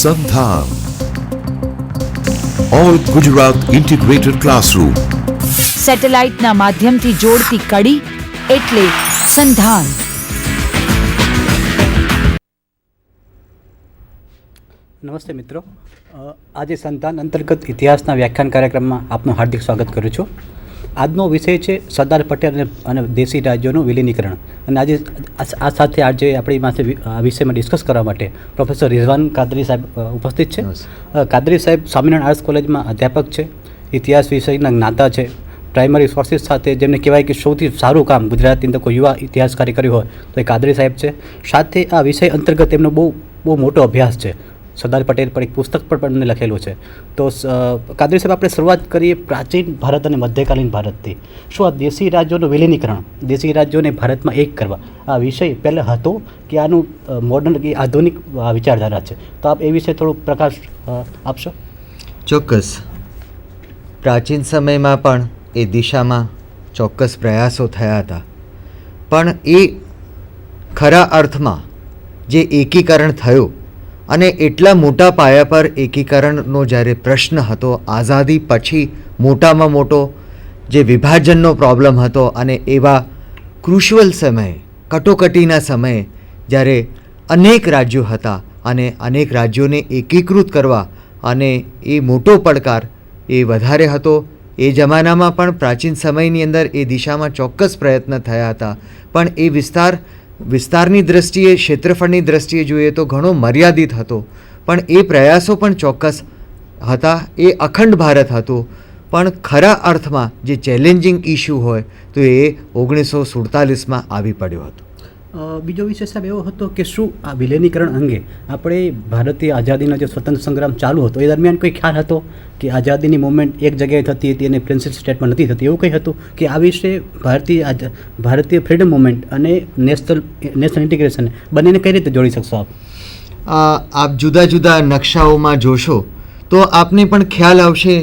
સંધાન all Gujarat integrated classroom. સેટેલાઇટના માધ્યમથી જોડતી કડી એટલે સંધાન. નમસ્તે મિત્રો, આજે સંધાન અંતર્ગત ઇતિહાસના વ્યાખ્યાન કાર્યક્રમમાં આપનું હાર્દિક સ્વાગત કરું છું. આજનો વિષય છે સરદાર પટેલ અને દેશી રાજ્યોનું વિલીનીકરણ. અને આજે આ સાથે આજે આપણી પાસે આ વિષયમાં ડિસ્કસ કરવા માટે પ્રોફેસર રિઝવાન કાદરી સાહેબ ઉપસ્થિત છે. કાદરી સાહેબ સ્વામિનારાયણ આર્ટ્સ કોલેજમાં અધ્યાપક છે, ઇતિહાસ વિષયના જ્ઞાતા છે. પ્રાઇમરી સોર્સિસ સાથે જેમને કહેવાય કે સૌથી સારું કામ ગુજરાતની અંદર કોઈ યુવા ઇતિહાસકારે કર્યું હોય તો એ કાદરી સાહેબ છે. સાથે આ વિષય અંતર્ગત એમનો બહુ મોટો અભ્યાસ છે. સરદાર પટેલ પર એક પુસ્તક પણ એમને લખેલું છે. તો કાદરી સાહેબ, આપણે શરૂઆત કરીએ પ્રાચીન ભારત અને મધ્યકાલીન ભારતથી. શું આ દેશી રાજ્યોનું વિલીનીકરણ, દેશી રાજ્યોને ભારતમાં એક કરવા, આ વિષય પહેલાં હતો કે આનું મોડર્ન કે આધુનિક વિચારધારા છે? તો આપ એ વિશે થોડો પ્રકાશ આપશો. ચોક્કસ. પ્રાચીન સમયમાં પણ એ દિશામાં ચોક્કસ પ્રયાસો થયા હતા, પણ એ ખરા અર્થમાં જે એકીકરણ થયું અને એટલા મોટા પાયા પર એકીકરણનો જ્યારે પ્રશ્ન હતો, આઝાદી પછી મોટામાં મોટો જે વિભાજનનો પ્રોબ્લેમ હતો, અને એવા ક્રુશિયલ સમયે, કટોકટીના સમયે જ્યારે અનેક રાજ્યો હતા અને અનેક રાજ્યોને એકીકૃત કરવા અને એ મોટો પડકાર એ વધારે હતો. એ જમાનામાં પણ પ્રાચીન સમયની અંદર એ દિશામાં ચોક્કસ પ્રયત્ન થયા હતા, પણ એ વિસ્તારની દ્રષ્ટિએ, ક્ષેત્રફળની દ્રષ્ટિએ જોઈએ તો ઘણો મર્યાદિત હતો. પણ એ પ્રયાસો પણ ચોક્કસ હતા. એ અખંડ ભારત હતું, પણ ખરા અર્થમાં જે ચેલેન્જિંગ ઇસ્યુ હોય તો એ 1947માં આવી પડ્યો હતો. બીજો વિષય સાહેબ એવો હતો કે શું આ વિલીનીકરણ અંગે આપણે ભારતીય આઝાદીનો જે સ્વતંત્ર સંગ્રામ ચાલુ હતો એ દરમિયાન કોઈ ખ્યાલ હતો કે આઝાદીની મુવમેન્ટ એક જગ્યાએ થતી હતી અને પ્રિન્સિપલ સ્ટેટમાં નથી થતી, એવું કંઈ હતું કે આ વિશે ભારતીય ફ્રીડમ મુવમેન્ટ અને નેશનલ ઇન્ટિગ્રેશન બંનેને કઈ રીતે જોડી શકશો આપ? આપ જુદા જુદા નકશાઓમાં જોશો તો આપને પણ ખ્યાલ આવશે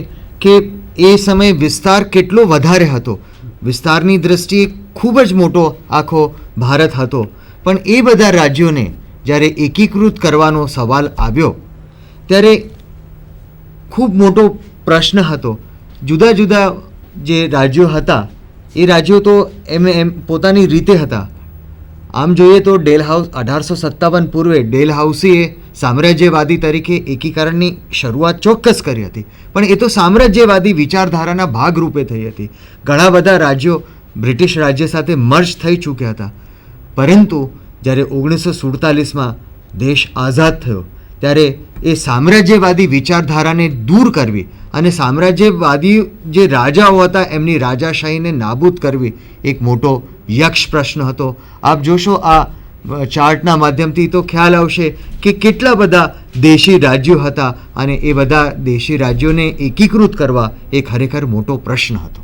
કે એ સમયે વિસ્તાર કેટલો વધારે હતો. વિસ્તારની દ્રષ્ટિએ ખૂબ જ મોટો આખો ભારત હતો, પણ એ બધા રાજ્યોને જ્યારે એકીકૃત કરવાનો સવાલ આવ્યો ત્યારે ખૂબ મોટો પ્રશ્ન હતો. જુદા જુદા જે રાજ્યો હતા એ રાજ્યો તો એમ પોતાની રીતે હતા. આમ જોઈએ તો ડેલહાઉસ 1857 પૂર્વે ડેલહાઉસીએ સામ્રાજ્યવાદી તરીકે એકીકરણની શરૂઆત ચોક્કસ કરી હતી, પણ એ તો સામ્રાજ્યવાદી વિચારધારાના ભાગરૂપે થઈ હતી. ઘણા બધા રાજ્યો બ્રિટિશ રાજ્ય સાથે મર્જ થઈ ચૂક્યા હતા, પરંતુ જ્યારે 1947માં દેશ આઝાદ થયો ત્યારે એ સામ્રાજ્યવાદી વિચારધારાને દૂર કરવી અને સામ્રાજ્યવાદી જે રાજાઓ હતા એમની રાજાશાહીને નાબૂદ કરવી એક મોટો યક્ષ પ્રશ્ન હતો. આપ જોશો આ ચાર્ટના માધ્યમથી તો ખ્યાલ આવશે કે કેટલા બધા દેશી રાજ્યો હતા અને એ બધા દેશી રાજ્યોને એકીકૃત કરવા એ ખરેખર મોટો પ્રશ્ન હતો.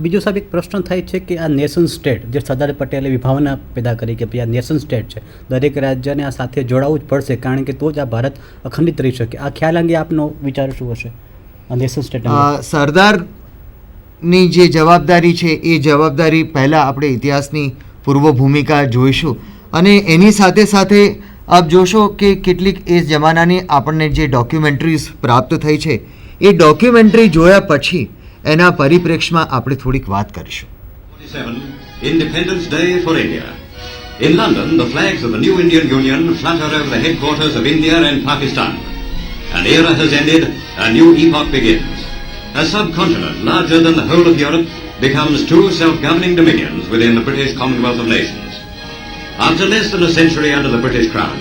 બીજો સાહેબ એક પ્રશ્ન થાય છે કે આ નેશન સ્ટેટ જે સરદાર પટેલે વિભાવના પેદા કરી કે ભાઈ આ નેશન સ્ટેટ છે, દરેક રાજ્યને આ સાથે જોડાવવું જ પડશે, કારણ કે તો જ આ ભારત અખંડિત રહી શકે. આ ખ્યાલ અંગે આપનો વિચાર શું હશે આ નેશન સ્ટેટ? સરદારની જે જવાબદારી છે એ જવાબદારી પહેલાં આપણે ઇતિહાસની પૂર્વ ભૂમિકા જોઈશું, અને એની સાથે સાથે આપ જોશો કે કેટલીક એ જમાનાની આપણને જે ડોક્યુમેન્ટરીઝ પ્રાપ્ત થઈ છે એ ડોક્યુમેન્ટરી જોયા પછી એના પરિપ્રેક્ષમાં આપણે થોડીક વાત કરીશું. Independence Day for India. In London, the flags of the new Indian Union flutter over the headquarters of India and Pakistan. An era has ended, a new epoch begins. A subcontinent larger than the whole of Europe becomes two self-governing dominions within the British Commonwealth of Nations. After less than a century under the British Crown,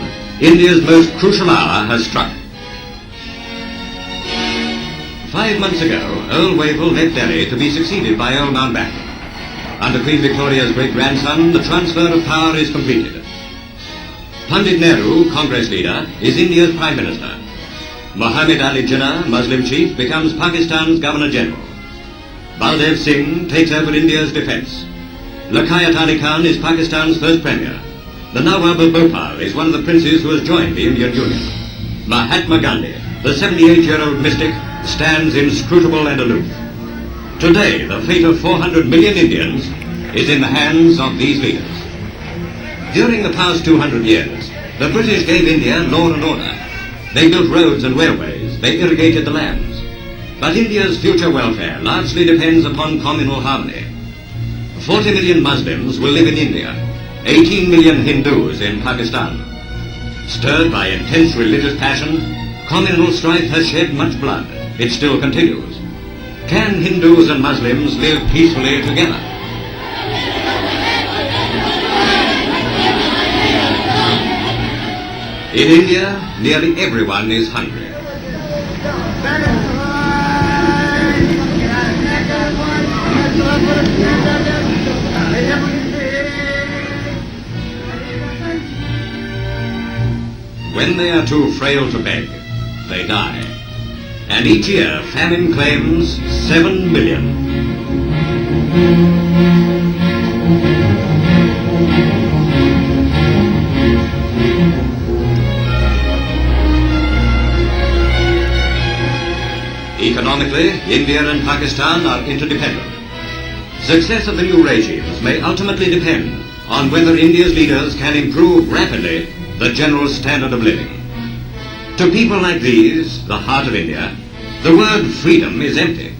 India's most crucial hour has struck. 5 months ago, Earl Wavell left Delhi to be succeeded by Earl Mountbatten. Under Queen Victoria's great-grandson, the transfer of power is completed. Pandit Nehru, Congress leader, is India's Prime Minister. Mohammed Ali Jinnah, Muslim chief, becomes Pakistan's Governor-General. Baldev Singh takes over India's defence. Liaquat Ali Khan is Pakistan's first Premier. The Nawab of Bhopal is one of the princes who has joined the Indian Union. Mahatma Gandhi, the 78-year-old mystic, stands inscrutable and aloof. Today, the fate of 400 million Indians is in the hands of these leaders. During the past 200 years, the British gave India law and order. They built roads and railways. They irrigated the lands. But India's future welfare largely depends upon communal harmony. 40 million Muslims will live in India, 18 million Hindus in Pakistan. Stirred by intense religious passion, communal strife has shed much blood. It still continues. Can Hindus and Muslims live peacefully together? In India, nearly everyone is hungry. When they are too frail to beg, they die. And each year, famine claims 7 million. Economically, India and Pakistan are interdependent. Success of the new regimes may ultimately depend on whether India's leaders can improve rapidly the general standard of living. To people like these, the heart of India, the word freedom is empty.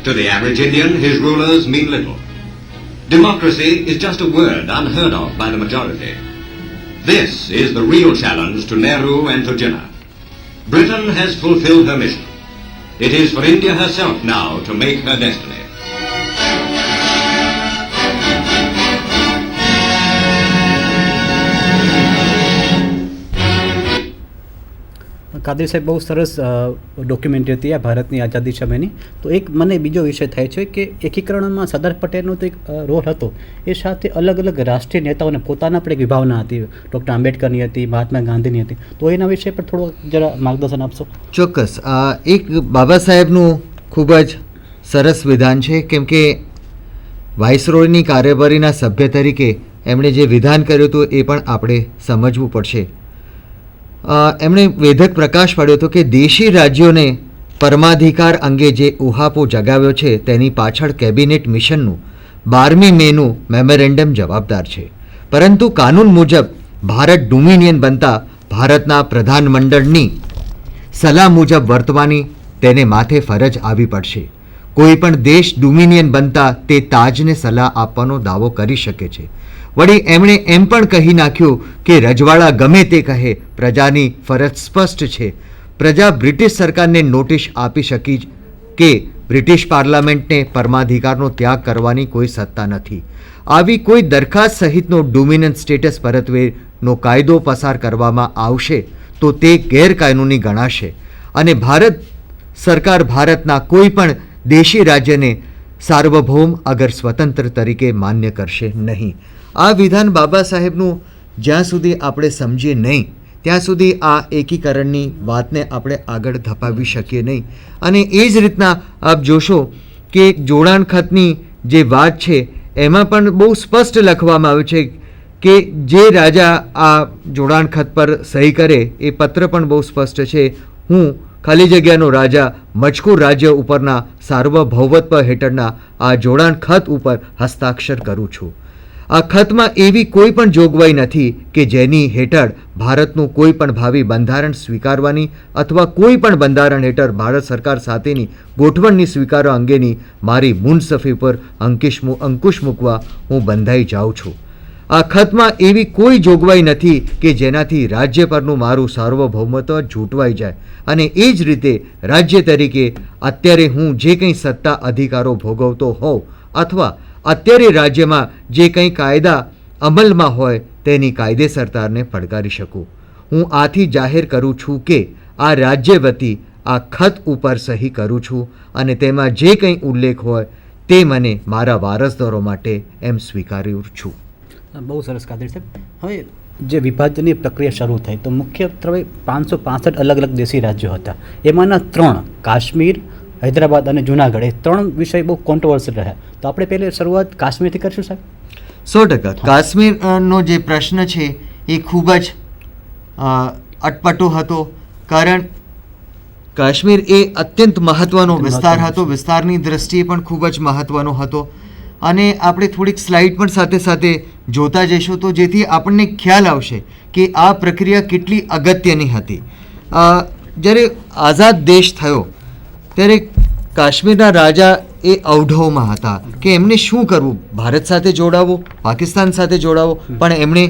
To the average Indian, his rulers mean little. Democracy is just a word unheard of by the majority. This is the real challenge to Nehru and to Jinnah. Britain has fulfilled her mission. It is for India herself now to make her destiny. Kadri સાહેબ, બહુ સરસ documentary હતી આ ભારતની આઝાદી સમયની. તો એક મને બીજો વિષય થાય છે કે એકીકરણમાં સરદાર પટેલનો તો એક રોલ હતો, એ સાથે અલગ અલગ રાષ્ટ્રીય નેતાઓને પોતાના પણ એક વિભાવના હતી. ડૉક્ટર આંબેડકરની હતી, મહાત્મા ગાંધીની હતી. તો એના વિશે પર થોડું જરા માર્ગદર્શન આપશો? ચોક્કસ. એક બાબા સાહેબનું ખૂબ જ સરસ વિધાન છે, કેમ કે વાઇસરોયની કાર્યવાહીના સભ્ય તરીકે એમણે જે વિધાન કર્યું હતું એ પણ આપણે સમજવું પડશે. એમણે વેધક પ્રકાશ પાડ્યો હતો કે દેશી રાજ્યોને પરમાધિકાર અંગે જે ઉહાપો જગાવ્યો છે તેની પાછળ કેબિનેટ મિશનનું 12મી મેનું મેમોરેન્ડમ જવાબદાર છે. પરંતુ કાનૂન મુજબ ભારત ડોમિનિયન બનતા ભારતના પ્રધાનમંડળની સલાહ મુજબ વર્તવાની તેને માથે ફરજ આવી પડશે. કોઈ પણ દેશ ડોમિનિયન બનતા તે તાજને સલાહ આપવાનો દાવો કરી શકે છે. વળી એમણે એમ પણ કહી નાખ્યું કે રજવાડા ગમે તે કહે, પ્રજાની ફરજ સ્પષ્ટ છે. પ્રજા બ્રિટિશ સરકારને નોટિસ આપી શકી કે બ્રિટિશ પાર્લામેન્ટને પરમાધિકારનો ત્યાગ કરવાની કોઈ સત્તા નથી. આવી કોઈ દરખાસ્ત સહિતનો ડોમિનન્ટ સ્ટેટસ પરત્વેનો કાયદો પસાર કરવામાં આવશે તો તે ગેરકાનૂની ગણાશે અને ભારત સરકાર ભારતના કોઈ પણ દેશી રાજ્યને સાર્વભૌમ અગર સ્વતંત્ર તરીકે માન્ય કરશે નહીં. આ વિધાન બાબા સાહેબનું જ્યાં સુધી આપણે સમજીએ નહીં ત્યાં સુધી આ એકીકરણની વાતને આપણે આગળ ધપાવી શકીએ નહીં. અને એ જ રીતના આપ જોશો કે જોડાણ ખતની જે વાત છે એમાં પણ બહુ સ્પષ્ટ લખવામાં આવ્યું છે કે જે રાજા આ જોડાણ ખત પર સહી કરે એ પત્ર પણ બહુ સ્પષ્ટ છે. હું ખાલી જગ્યાનો રાજા મજકૂર રાજ્ય ઉપરના સાર્વભૌમત્વ હેઠળના આ જોડાણ ખત ઉપર હસ્તાક્ષર કરું છું. આ ખતમાં એવી કોઈ પણ જોગવાઈ નથી કે જેની હેઠળ ભારતનું કોઈ પણ ભાવિ બંધારણ સ્વીકારવાની અથવા કોઈ પણ બંધારણ હેઠળ ભારત સરકાર સાથેની ગોઠવણની સ્વીકારવા અંગેની મારી મુનસફી પર અંકુશ મૂકવા હું બંધાઈ જાઉં છું. આ ખતમાં એવી કોઈ જોગવાઈ નથી કે જેનાથી રાજ્ય પરનું મારું સાર્વભૌમત્વ ઝૂંટવાઈ જાય અને એ જ રીતે રાજ્ય તરીકે અત્યારે હું જે કંઈ સત્તા અધિકારો ભોગવતો હોઉં અથવા અત્યારે રાજ્યમાં જે કંઈ કાયદા અમલમાં હોય તેની કાયદેસરતાને પડકારી શકું. હું આથી જાહેર કરું છું કે આ રાજ્ય વતી આ ખત ઉપર સહી કરું છું અને તેમાં જે કંઈ ઉલ્લેખ હોય તે મને મારા વારસદારો માટે એમ સ્વીકાર્યું છું. બહુ સરસ કાદરી સાહેબ. હવે જે વિભાજનની પ્રક્રિયા શરૂ થઈ તો મુખ્યત્વે 565 અલગ અલગ દેશી રાજ્યો હતા. એમાંના 3 કાશ્મીર, હૈદરાબાદ અને જૂનાગઢ, એ 3 વિષય બહુ કોન્ટ્રોવર્સિયલ રહ્યા. તો આપણે પહેલે શરૂઆત કાશ્મીરથી કરીશું સાહેબ? 100%. કાશ્મીરનો જે પ્રશ્ન છે એ ખૂબ જ અટપટો હતો, કારણ કાશ્મીર એ અત્યંત મહત્ત્વનો વિસ્તાર હતો, વિસ્તારની દ્રષ્ટિએ પણ ખૂબ જ મહત્ત્વનો હતો. અને આપણે થોડીક સ્લાઇડ પણ સાથે સાથે જોતા જઈશું તો જેથી આપણને ખ્યાલ આવશે કે આ પ્રક્રિયા કેટલી અગત્યની હતી. જ્યારે આઝાદ દેશ થયો ત્યારે કાશ્મીરના રાજા એ અવઢવમાં હતા કે એમને શું કરવું, ભારત સાથે જોડાવવું, પાકિસ્તાન સાથે જોડાવવું, પણ એમણે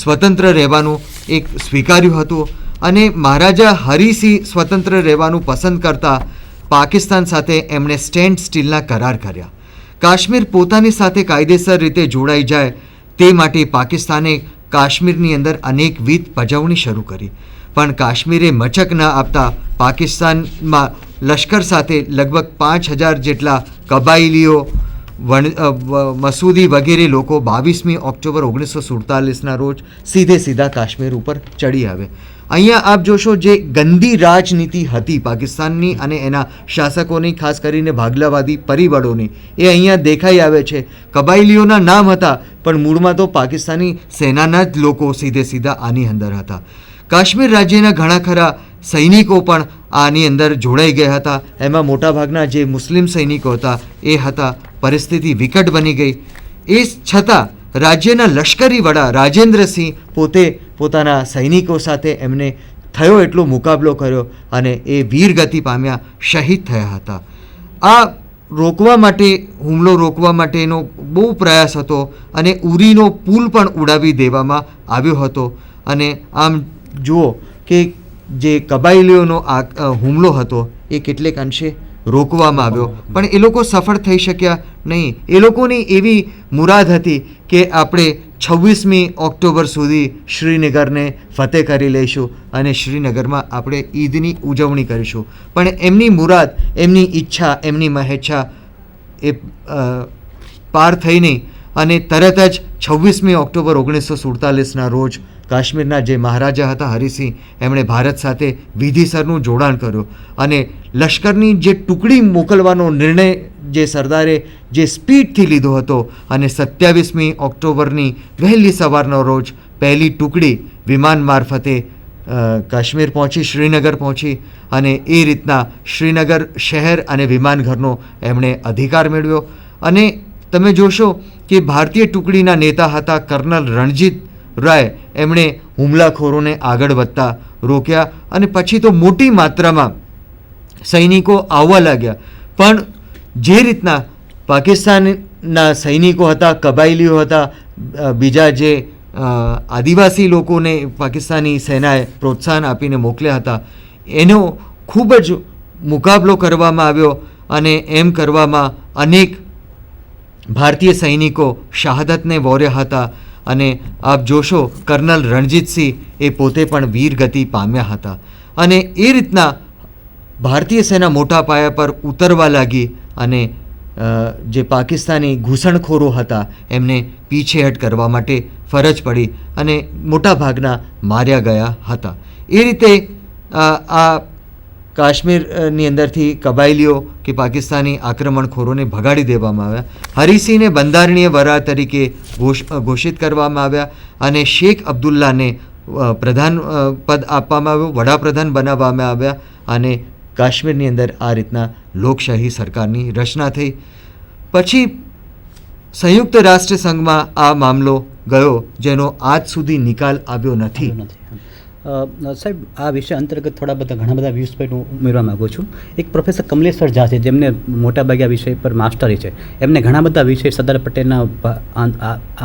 સ્વતંત્ર રહેવાનું એક સ્વીકાર્યું હતું અને મહારાજા હરિસિંહ સ્વતંત્ર રહેવાનું પસંદ કરતા પાકિસ્તાન સાથે એમણે સ્ટેન્ડ સ્ટીલના કરાર કર્યા. કાશ્મીર પોતાની સાથે કાયદેસર રીતે જોડાઈ જાય તે માટે પાકિસ્તાને કાશ્મીરની અંદર અનેકવિધ પજવણી શરૂ કરી, પણ કાશ્મીરે મચક ન આપતા પાકિસ્તાનમાં લશ્કર સાથે લગભગ 5,000 જેટલા કબાયલીઓ, મસૂદી વગેરે લોકો 22મી ઓક્ટોબર 1947ના રોજ સીધા કાશ્મીર ઉપર ચડી આવે. અહીંયા આપ જોશો જે ગંદી રાજનીતિ હતી પાકિસ્તાનની અને એના શાસકોની, ખાસ કરીને ભાગલાવાદી પરિબળોની, એ અહીંયા દેખાઈ આવે છે. કબાયલીઓના નામ હતા પણ મૂળમાં તો પાકિસ્તાની સેનાના જ લોકો સીધા આની અંદર હતા. કાશ્મીર રાજ્યના ઘણા ખરા સૈનિકો પણ આની અંદર જોડાઈ ગયા હતા. એમાં મોટાભાગના જે મુસ્લિમ સૈનિકો હતા એ હતા. પરિસ્થિતિ વિકટ બની ગઈ. એ છતાં રાજ્યના લશ્કરી વડા રાજેન્દ્રસિંહ પોતે પોતાના સૈનિકો સાથે એમને થયો એટલો મુકાબલો કર્યો અને એ વીરગતિ પામ્યા, શહીદ થયા હતા. આ રોકવા માટે, હુમલો રોકવા માટેનો બહુ પ્રયાસ હતો અને ઉરીનો પુલ પણ ઉડાવી દેવામાં આવ્યો હતો. અને આમ જુઓ કે જે કબાયલીઓનો હુમલો હતો એ કેટલેક અંશે રોકવામાં આવ્યો, પણ એ લોકો સફળ થઈ શક્યા નહીં. એ લોકોની એવી મુરાદ હતી કે આપણે 26મી ઓક્ટોબર સુધી શ્રીનગરને ફતેહ કરી લઈશું અને શ્રીનગરમાં આપણે ઈદની ઉજવણી કરીશું. પણ એમની મુરાદ, એમની ઈચ્છા, એમની મહેચ્છા એ પાર થઈ નહીં અને તરત જ 26મી ઓક્ટોબર 1947ના રોજ કાશ્મીરના જે મહારાજા હતા હરિસિંહ, એમણે ભારત સાથે વિધિસરનું જોડાણ કર્યું અને લશ્કરની જે ટુકડી મોકલવાનો નિર્ણય જે સરદારે જે સ્પીડથી લીધો હતો અને 27મી ઓક્ટોબરની વહેલી સવારનો રોજ પહેલી ટુકડી વિમાન મારફતે કાશ્મીર પહોંચી, શ્રીનગર પહોંચી અને એ રીતના શ્રીનગર શહેર અને વિમાનઘરનો એમણે અધિકાર મેળવ્યો. અને તમે જોશો કે ભારતીય ટુકડીના નેતા હતા કર્નલ રણજીત રાય, એમણે હુમલાખોરોને આગળ વધતા રોક્યા અને પછી તો મોટી માત્રામાં સૈનિકો આવવા લાગ્યા. પણ જે રીતના પાકિસ્તાનના સૈનિકો હતા, કબાયલીઓ હતા, બીજા જે આદિવાસી લોકોને પાકિસ્તાની સેનાએ પ્રોત્સાહન આપીને મોકલ્યા હતા, એનો ખૂબ જ મુકાબલો કરવામાં આવ્યો અને એમ કરવામાં અનેક ભારતીય સૈનિકો શહાદતને વોર્યા હતા. અને આપ જોશો કર્નલ રણજીતસિંહ એ પોતે પણ વીરગતિ પામ્યા હતા. અને એ રીતના ભારતીય સેના મોટા પાયા પર ઉતરવા લાગી અને જે પાકિસ્તાની ઘૂસણખોરો હતા એમને પીછેહટ કરવા માટે ફરજ પડી અને મોટાભાગના માર્યા ગયા હતા. એ રીતે આ કાશ્મીરની અંદરથી કબાયલીઓ કે પાકિસ્તાની આક્રમણખોરોને ભગાડી દેવામાં આવ્યા. હરિસિંહને બંધારણીય વડા તરીકે ઘોષિત કરવામાં આવ્યા અને શેખ અબ્દુલ્લાને પ્રધાન પદ આપવામાં આવ્યું, વડાપ્રધાન બનાવવામાં આવ્યા અને કાશ્મીરની અંદર આ રીતના લોકશાહી સરકારની રચના થઈ. પછી સંયુક્ત રાષ્ટ્ર સંઘમાં આ મામલો ગયો જેનો આજ સુધી નિકાલ આવ્યો નથી. સાહેબ, આ વિષય અંતર્ગત ઘણા બધા વ્યૂઝ પોઈન્ટ હું ઉમેરવા માગું છું. એક પ્રોફેસર કમલેશ્વર ઝા છે, જેમને મોટાભાગે આ વિષય પર માસ્ટરી છે. એમને ઘણા બધા વિષય સરદાર પટેલના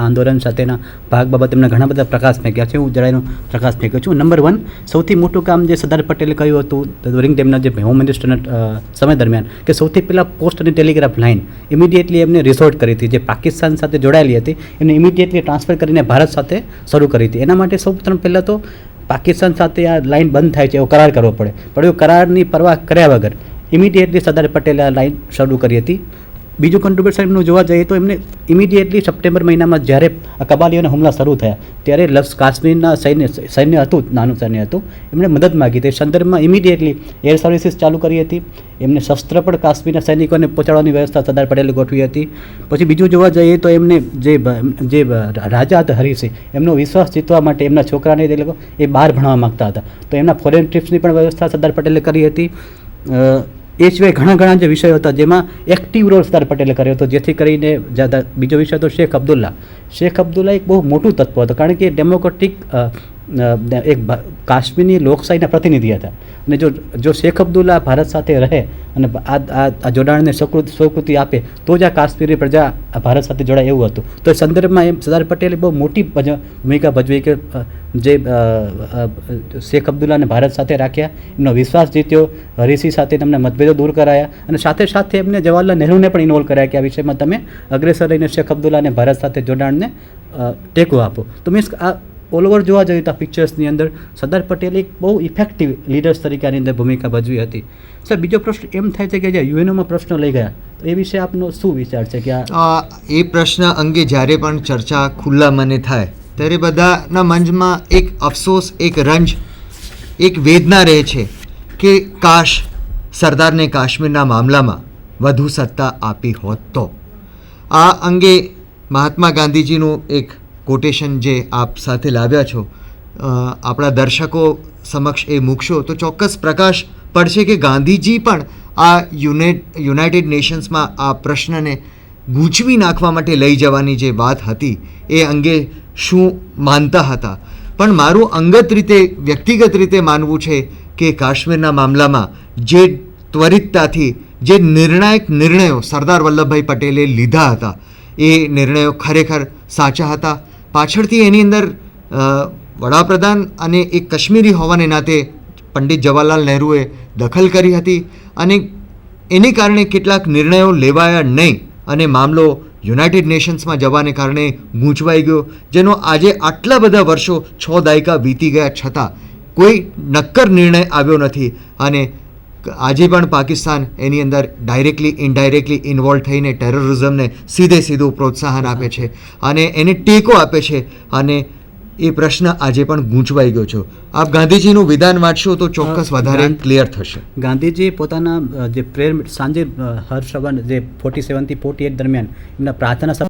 આંદોલન સાથેના ભાગ બાબત એમને ઘણા બધા પ્રકાશ ફેંક્યા છે. હું જરાયનો પ્રકાશ ફેંક્યો છું. નંબર 1, સૌથી મોટું કામ જે સરદાર પટેલે કહ્યું હતું ડ્યુરિંગ તેમના જે હોમ મિનિસ્ટરના સમય દરમિયાન, કે સૌથી પહેલાં પોસ્ટ અને ટેલિગ્રાફ લાઇન ઇમિડિયેટલી એમને રિસોર્ટ કરી હતી. જે પાકિસ્તાન સાથે જોડાયેલી હતી એમને ઇમિડિયેટલી ટ્રાન્સફર કરીને ભારત સાથે શરૂ કરી હતી. એના માટે સૌ પ્રથમ પહેલાં તો પાકિસ્તાન સાથે આ લાઇન બંધ થાય છે એવો કરાર કરવો પડે, પણ એવો કરારની પરવા કર્યા વગર ઇમિડિયેટલી સરદાર પટેલે આ લાઇન શરૂ કરી હતી. બીજું કોન્ટ્રીબ્યુશન એમનું જોવા જઈએ તો એમને ઇમિડિયેટલી સપ્ટેમ્બર મહિનામાં જ્યારે કબાલીઓના હુમલા શરૂ થયા ત્યારે કાશ્મીરના સૈન્ય હતું, નાનું સૈન્ય હતું, એમણે મદદ માગી. તે સંદર્ભમાં ઇમિડિયેટલી એર સર્વિસીસ ચાલુ કરી હતી. એમને શસ્ત્ર પણ કાશ્મીરના સૈનિકોને પહોંચાડવાની વ્યવસ્થા સરદાર પટેલે ગોઠવી હતી. પછી બીજું જોવા જઈએ તો એમને જે રાજા હતા હરિસિંહ, એમનો વિશ્વાસ જીતવા માટે એમના છોકરાને એ લોકો એ બહાર ભણવા માગતા હતા, તો એમના ફોરેન ટ્રીપ્સની પણ વ્યવસ્થા સરદાર પટેલે કરી હતી. એ સિવાય ઘણા જે વિષયો હતા જેમાં એક્ટિવ રોલ સરદાર પટેલે કર્યો હતો, જેથી કરીને બીજો વિષય હતો શેખ અબ્દુલ્લા. શેખ અબ્દુલ્લા એક બહુ મોટું તત્વ હતો, કારણ કે ડેમોક્રેટિક એક કાશ્મીરની લોકશાહીના પ્રતિનિધિ હતા અને જો શેખ અબ્દુલ્લા ભારત સાથે રહે અને આ જોડાણને સ્વીકૃતિ આપે તો જ આ કાશ્મીરી પ્રજા આ ભારત સાથે જોડાય એવું હતું. તો એ સંદર્ભમાં એમ સરદાર પટેલે બહુ મોટી ભૂમિકા ભજવી કે જે શેખ અબ્દુલ્લાને ભારત સાથે રાખ્યા, એમનો વિશ્વાસ જીત્યો, હરીસિંહ સાથે તેમને મતભેદો દૂર કરાયા અને સાથે સાથે એમને જવાહરલાલ નહેરુને પણ ઇન્વોલ્વ કર્યા કે આ વિષયમાં તમે અગ્રેસર રહીને શેખ અબ્દુલ્લાને ભારત સાથે જોડાણને ટેકો આપો. તો મીન્સ આ ઓલ ઓવર જોવા જઈએ તો આ પિક્ચર્સની અંદર સરદાર પટેલે એક બહુ ઇફેક્ટિવ લીડર્સ તરીકે આની અંદર ભૂમિકા ભજવી હતી. સર, બીજો પ્રશ્ન એમ થાય છે કે જે યુએનઓમાં પ્રશ્ન લઈ ગયા તો એ વિશે આપનો શું વિચાર છે કે એ પ્રશ્ન અંગે જ્યારે પણ ચર્ચા ખુલ્લા મને થાય ત્યારે બધાના મનમાં એક અફસોસ, એક રંજ, એક વેદના રહે છે કે કાશ સરદારને કાશ્મીરના મામલામાં વધુ સત્તા આપી હોત તો. આ અંગે મહાત્મા ગાંધીજીનું એક કોટેશન જે આપ સાથે લાવ્યા છો, આપણા દર્શકો સમક્ષ એ મૂકશો તો ચોક્કસ પ્રકાશ પડશે કે ગાંધીજી પણ આ યુનાઇટેડ નેશન્સમાં આ પ્રશ્નને ગૂંચવી નાખવા માટે લઈ જવાની જે વાત હતી એ અંગે શું માનતા હતા. પણ મારું અંગત રીતે, વ્યક્તિગત રીતે માનવું છે કે કાશ્મીરના મામલામાં જે ત્વરિતતાથી જે નિર્ણાયક નિર્ણયો સરદાર વલ્લભભાઈ પટેલે લીધા હતા એ નિર્ણયો ખરેખર સાચા હતા. પાછળથી એની અંદર વડાપ્રધાન અને એક કાશ્મીરી હોવાને નાતે પંડિત જવાહરલાલ નહેરુએ દખલ કરી હતી અને એને કારણે કેટલાક નિર્ણયો લેવાયા નહીં અને મામલો યુનાઇટેડ નેશન્સમાં જવાને કારણે ગૂંચવાઈ ગયો, જેનો આજે આટલા બધા વર્ષો 6 દાયકા વીતી ગયા છતાં કોઈ નક્કર નિર્ણય આવ્યો નથી. અને આજે પણ પાકિસ્તાન એની અંદર ડાયરેક્ટલી ઇનડાયરેક્ટલી ઇન્વોલ્વ થઈને ટેરરિઝમને સીધું પ્રોત્સાહન આપે છે અને એને ટેકો આપે છે અને એ પ્રશ્ન આજે પણ ગૂંચવાઈ ગયો છે. આપ ગાંધીજીનું વિધાન વાંચશો તો ચોક્કસ વધારે ક્લિયર થશે. ગાંધીજીએ પોતાના જે પ્રેયર સાંજે હર સવારે જે 47 થી 48 દરમિયાન એમના પ્રાર્થના